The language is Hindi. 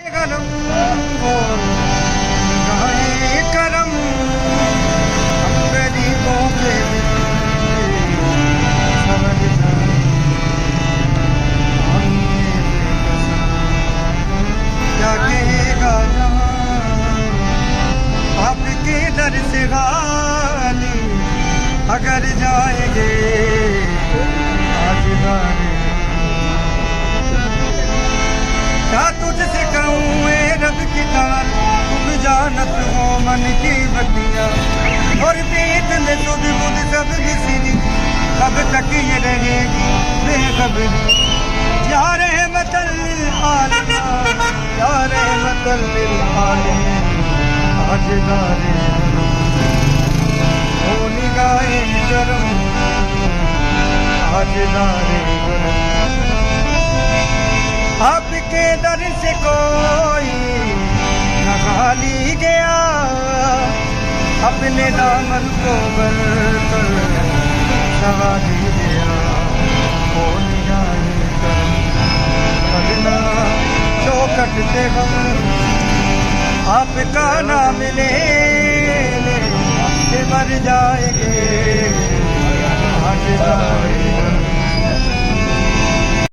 करम वो निगाहे करम हम गरीबों के समझ जाए हम ये बेकसूर। क्या कहेगा जहां आपके दर से गाली अगर जाएंगे आज गाने। क्या तुझसे कहूँ ए रब की तार तुम जानत हो मन की बतिया और पेट में सुध बुध सब बिसरी कब तक ये रहेगी बेखबरी। या रहमतल लिल आलमीन या रहमतल लिल आलमीन आज गाने ओ निगाहे करम आज गाने आपके दर से कोई न खाली गया अपने दामन को भरकर सवारी गया। ओ निगाहे करम भजना चौखट से हम आपका नाम ले मर जाएंगे आज